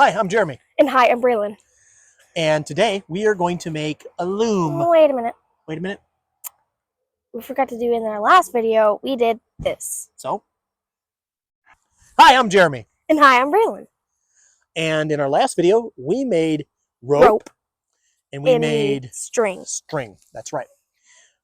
Hi, I'm Jeremy. And hi, I'm Braylon. And today we are going to make a loom. Wait a minute. Wait a minute. We forgot to do in our last video, we did this. So, hi, I'm Jeremy. And hi, I'm Braylon. And in our last video, we made rope. And we made string. That's right.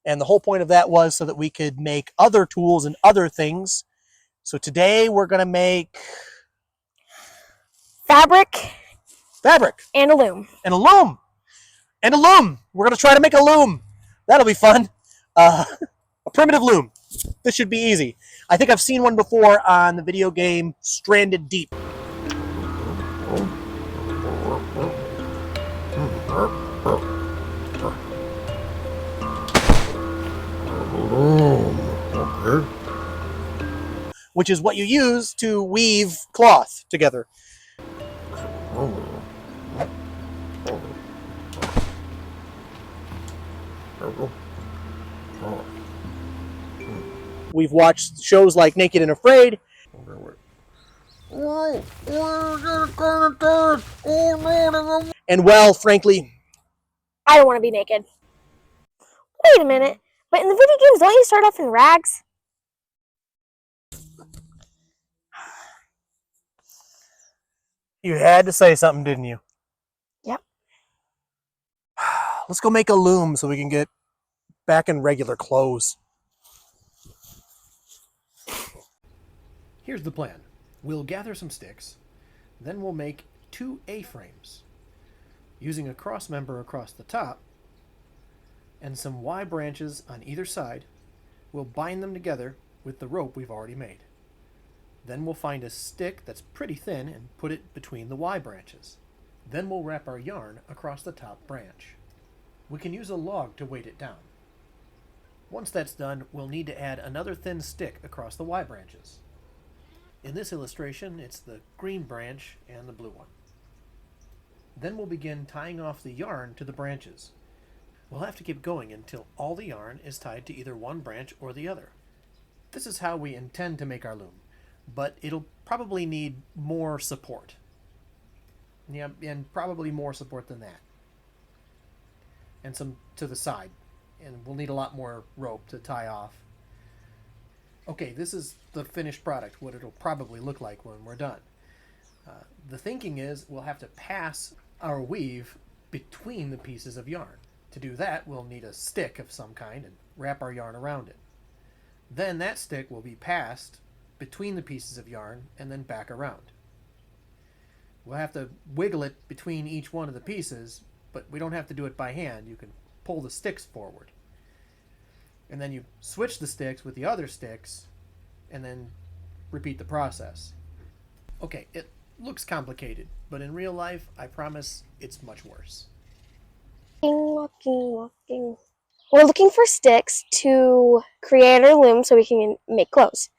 And the whole point of that was so that we could make other tools and other things. So today we're going to make Fabric. And a loom. And a loom. And a loom. We're going to try to make a loom. That'll be fun. A primitive loom. This should be easy. I think I've seen one before on the video game Stranded Deep. Which is what you use to weave cloth together. We've watched shows like Naked and Afraid. And well, frankly, I don't want to be naked. Wait a minute. But in the video games, don't you start off in rags? You had to say something, didn't you? Yep. Let's go make a loom so we can get back in regular clothes. Here's the plan. We'll gather some sticks, then we'll make 2 A-frames. Using a cross member across the top and some Y branches on either side, we'll bind them together with the rope we've already made. Then we'll find a stick that's pretty thin and put it between the Y branches. Then we'll wrap our yarn across the top branch. We can use a log to weight it down. Once that's done, we'll need to add another thin stick across the Y branches. In this illustration, it's the green branch and the blue one. Then we'll begin tying off the yarn to the branches. We'll have to keep going until all the yarn is tied to either one branch or the other. This is how we intend to make our loom, but it'll probably need more support. Yeah, and probably more support than that. And some to the side. And we'll need a lot more rope to tie off. Okay, this is the finished product, what it'll probably look like when we're done. The thinking is we'll have to pass our weave between the pieces of yarn. To do that, we'll need a stick of some kind and wrap our yarn around it. Then that stick will be passed between the pieces of yarn and then back around. We'll have to wiggle it between each one of the pieces, but we don't have to do it by hand. You can pull the sticks forward. And then you switch the sticks with the other sticks and then repeat the process. Okay, it looks complicated, but in real life, I promise it's much worse. Walking. We're looking for sticks to create our loom so we can make clothes.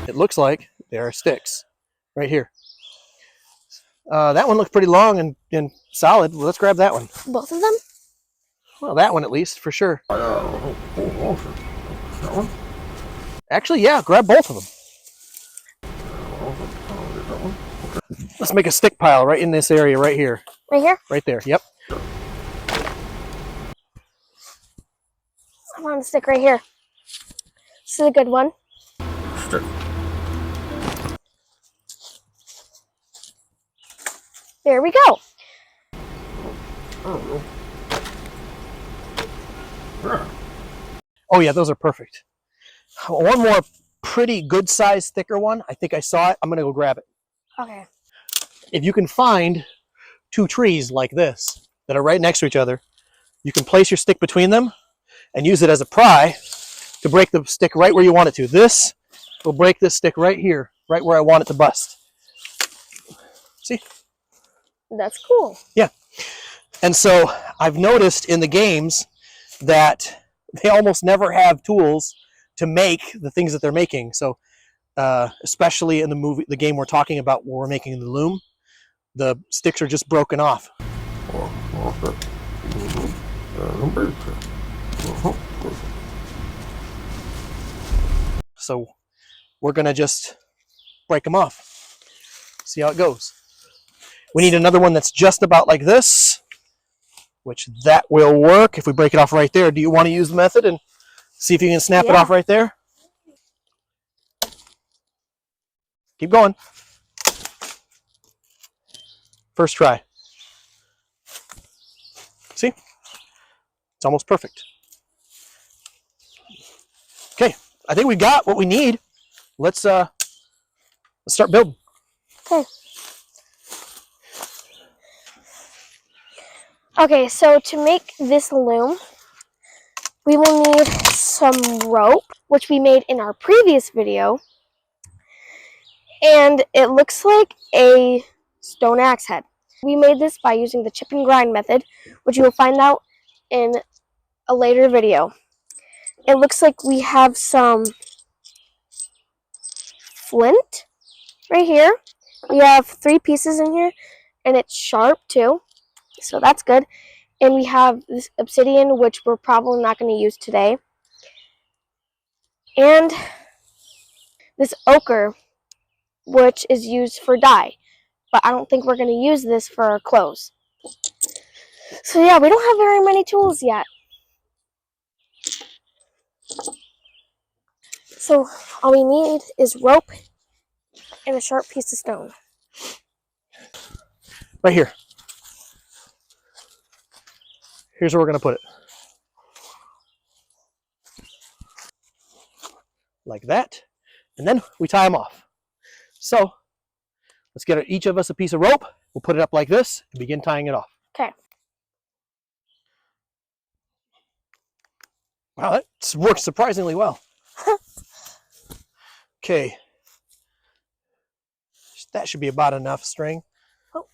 It looks like there are sticks right here. That one looks pretty long and solid. Well, let's grab that one. Both of them? Well, that one at least, for sure. Actually, yeah, grab both of them. Let's make a stick pile right in this area right here. Right here? Right there, yep. I want a stick right here. This is a good one. There we go. Oh yeah, those are perfect. One more pretty good size thicker one. I think I saw it. I'm gonna go grab it. Okay. If you can find 2 trees like this that are right next to each other, you can place your stick between them and use it as a pry to break the stick right where you want it to. This will break this stick right here, right where I want it to bust. See? That's cool. Yeah. And so I've noticed in the games that they almost never have tools to make the things that they're making. So especially in the game we're talking about where we're making the loom, the sticks are just broken off. So we're going to just break them off. See how it goes. We need another one that's just about like this, which that will work if we break it off right there. Do you want to use the method and see if you can snap it off right there? Keep going. First try. See? It's almost perfect. Okay, I think we got what we need. Let's start building. Okay. Okay, so to make this loom, we will need some rope, which we made in our previous video. And it looks like a stone axe head. We made this by using the chip and grind method, which you will find out in a later video. It looks like we have some flint right here. We have 3 pieces in here, and it's sharp too, so that's good. And we have this obsidian, which we're probably not going to use today. And this ochre, which is used for dye. But I don't think we're going to use this for our clothes. So yeah, we don't have very many tools yet. So all we need is rope and a sharp piece of stone. Right here. Here's where we're going to put it. Like that. And then we tie them off. So let's get each of us a piece of rope. We'll put it up like this and begin tying it off. Okay. Wow, that works surprisingly well. Okay. That should be about enough string. Oh.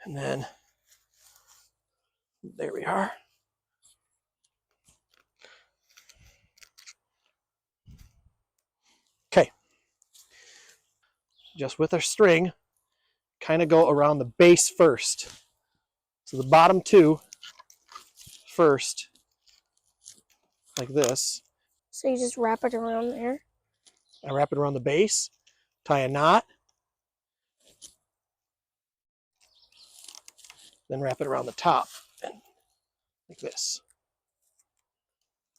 And then there we are. Okay. Just with our string, kind of go around the base first. So the bottom 2 first, like this. So you just wrap it around there. I wrap it around the base, tie a knot, then wrap it around the top, and like this.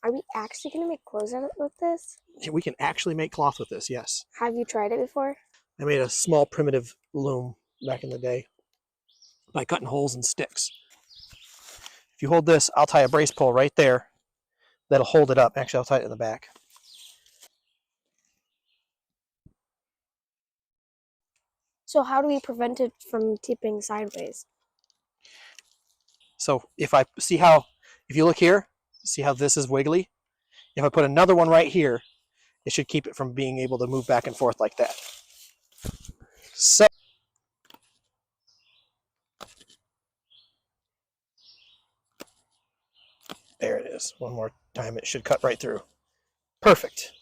Are we actually going to make clothes out of it with this? We can actually make cloth with this, yes. Have you tried it before? I made a small primitive loom back in the day by cutting holes in sticks. If you hold this, I'll tie a brace pole right there. That'll hold it up. Actually, I'll tie it in the back. So how do we prevent it from tipping sideways? So if you look here, see how this is wiggly? If I put another one right here, it should keep it from being able to move back and forth like that. So there it is. One more time, it should cut right through. Perfect.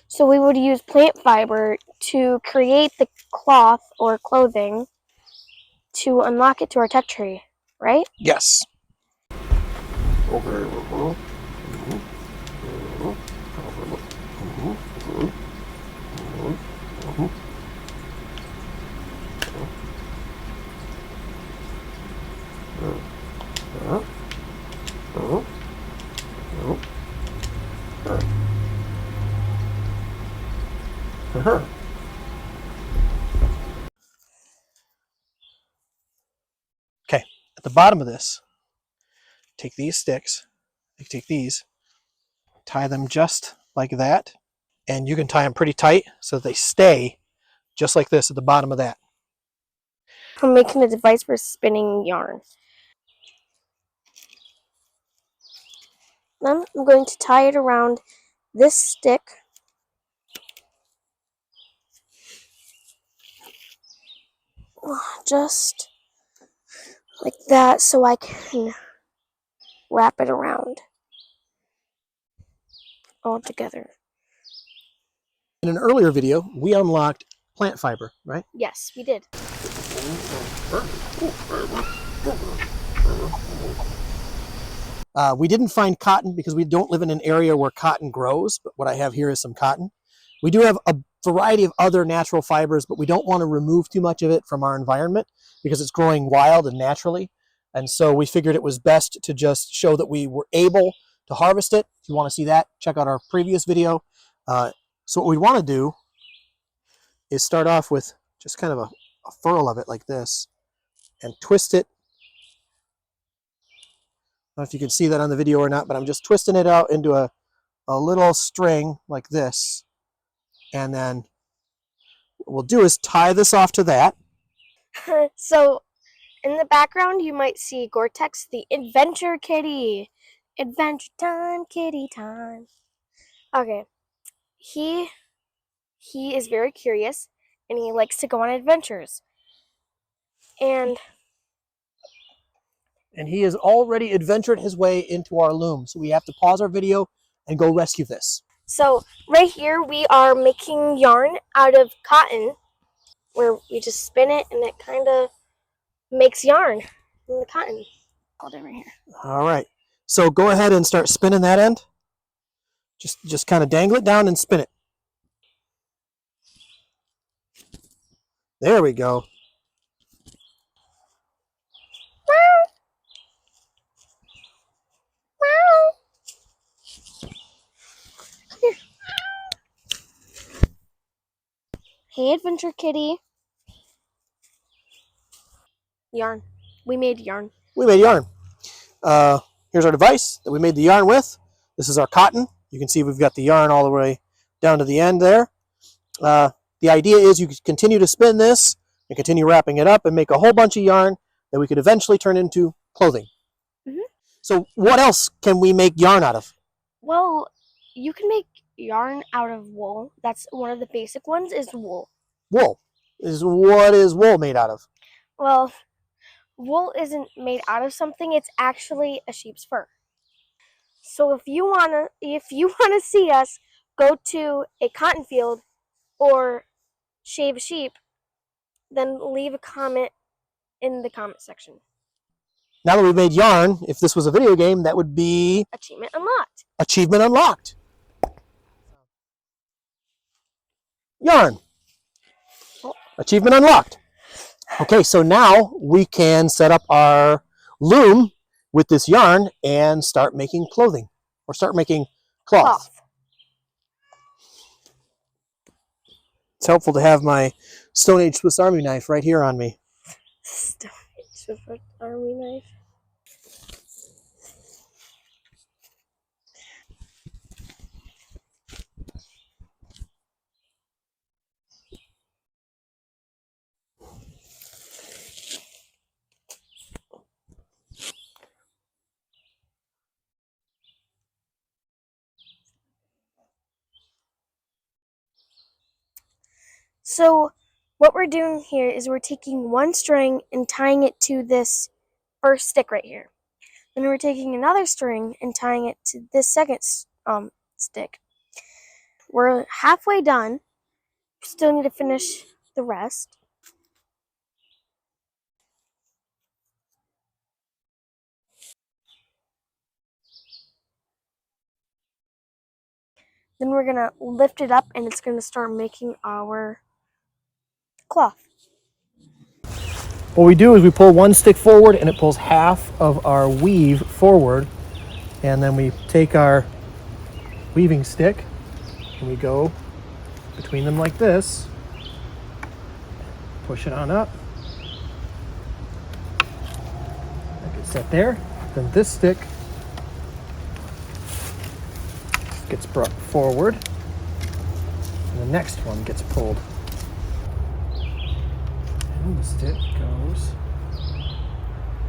So we would use plant fiber to create the cloth or clothing to unlock it to our tech tree, right? Yes. Okay, at the bottom of this, take these sticks, take these, tie them just like that, and you can tie them pretty tight so that they stay just like this at the bottom of that. I'm making a device for spinning yarn. Then I'm going to tie it around this stick. Just like that, so I can wrap it around all together. In an earlier video, we unlocked plant fiber, right? Yes, we did. We didn't find cotton because we don't live in an area where cotton grows, but what I have here is some cotton. We do have a variety of other natural fibers, but we don't want to remove too much of it from our environment because it's growing wild and naturally. And so we figured it was best to just show that we were able to harvest it. If you want to see that, check out our previous video. So what we want to do is start off with just kind of a furl of it like this and twist it. I don't know if you can see that on the video or not, but I'm just twisting it out into a little string like this. And then what we'll do is tie this off to that. So, in the background, you might see Gore-Tex, the Adventure Kitty. Adventure time, kitty time. Okay. He is very curious, and he likes to go on adventures. And he has already adventured his way into our loom. So we have to pause our video and go rescue this. so, right here, we are making yarn out of cotton, where we just spin it, and it kind of makes yarn in the cotton. Hold it right here. All right. So go ahead and start spinning that end. Just kind of dangle it down and spin it. There we go. Hey, Adventure Kitty. Yarn. We made yarn. We made yarn. Here's our device that we made the yarn with. This is our cotton. You can see we've got the yarn all the way down to the end there. The idea is you could continue to spin this and continue wrapping it up and make a whole bunch of yarn that we could eventually turn into clothing. Mm-hmm. So what else can we make yarn out of? Well, you can make yarn out of wool. That's one of the basic ones is wool. Wool. What is wool made out of? Well, wool isn't made out of something. It's actually a sheep's fur. So if you wanna see us go to a cotton field or shave a sheep, then leave a comment in the comment section. Now that we've made yarn, if this was a video game, that would be Achievement unlocked. Achievement unlocked. Yarn. Achievement unlocked. Okay, so now we can set up our loom with this yarn and start making clothing or start making cloth. It's helpful to have my Stone Age Swiss Army knife right here on me. Stone Age Swiss Army knife. So what we're doing here is we're taking one string and tying it to this first stick right here. Then we're taking another string and tying it to this second stick. We're halfway done. We still need to finish the rest. Then we're going to lift it up and it's going to start making our cloth. What we do is we pull one stick forward and it pulls half of our weave forward, and then we take our weaving stick and we go between them like this, push it on up, like it's set there. Then this stick gets brought forward and the next one gets pulled. And the stick goes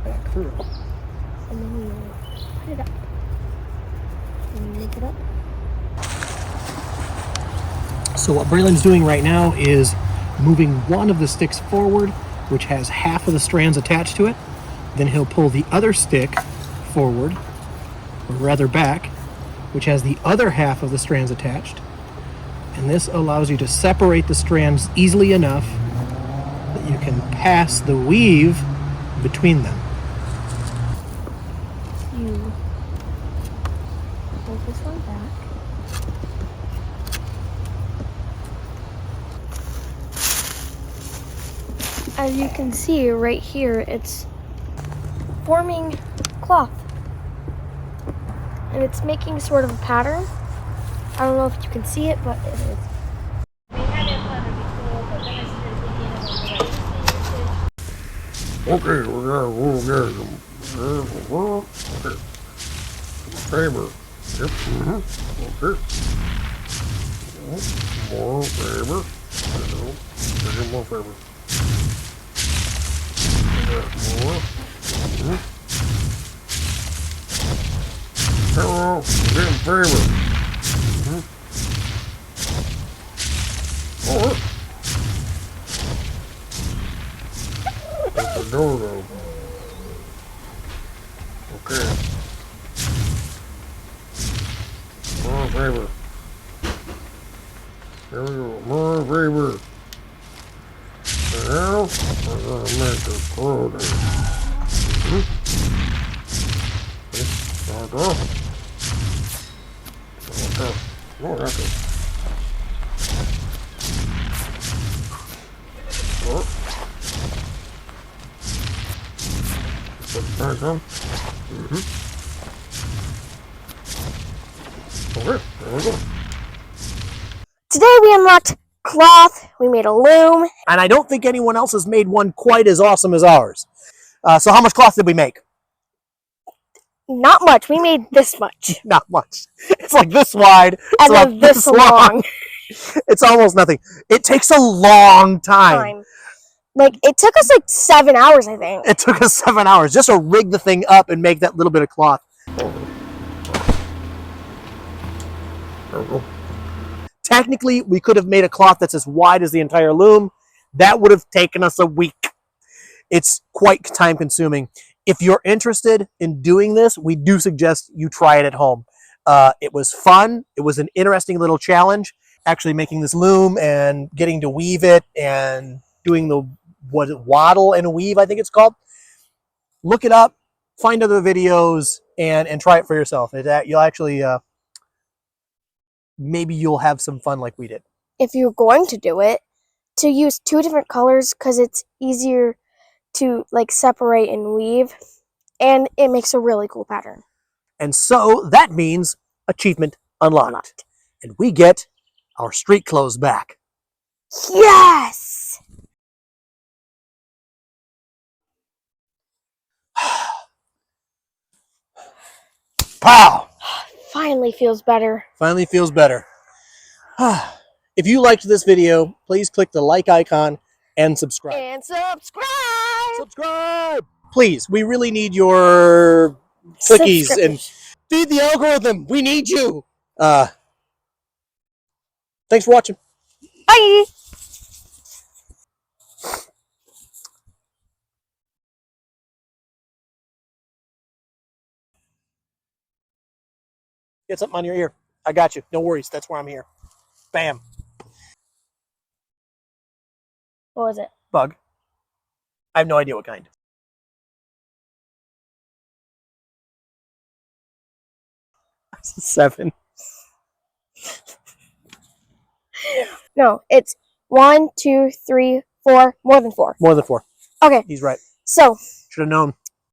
back through. And then we put it up. And lift it up. So what Braylon's doing right now is moving one of the sticks forward, which has half of the strands attached to it. Then he'll pull the other stick forward, or rather back, which has the other half of the strands attached. And this allows you to separate the strands easily enough that you can pass the weave between them. You hold this one back. As you can see right here, it's forming cloth. And it's making sort of a pattern. I don't know if you can see it, but it is. Okay, we'll get them. Okay. Favor. Yep. Okay. More favor. Get more favor. More. Hello. Get favor. Oh. That's the dodo. Okay. More favor. There we go. More favor. Now, I'm gonna make a clothing. Okay. Oh, that's it. Oh. Put that on. Okay, there we go. Today we unlocked cloth, we made a loom. And I don't think anyone else has made one quite as awesome as ours. So how much cloth did we make? Not much, we made this much. Not much. It's like this wide. And it's then about this long. It's almost nothing. It takes a long time. Like, it took us like 7 hours, I think. It took us 7 hours just to rig the thing up and make that little bit of cloth. There we go. Technically, we could have made a cloth that's as wide as the entire loom. That would have taken us a week. It's quite time consuming. If you're interested in doing this, we do suggest you try it at home. It was fun. It was an interesting little challenge, actually making this loom and getting to weave it and doing the waddle and weave, I think it's called. Look it up, find other videos, and try it for yourself. You'll actually, maybe you'll have some fun like we did. If you're going to do it, to use 2 different colors because it's easier to like separate and weave, and it makes a really cool pattern. And so that means achievement unlocked. And we get our street clothes back. Yes! Pow! Finally feels better. Finally feels better. If you liked this video, please click the like icon and subscribe. And subscribe! Subscribe! Please, we really need your clickies and feed the algorithm. We need you. Thanks for watching. Bye! Get something on your ear. I got you. No worries. That's why I'm here. Bam. What was it? Bug. I have no idea what kind. Seven. No, it's 1, 2, 3, 4, more than 4. More than 4. Okay. He's right. So Should have known.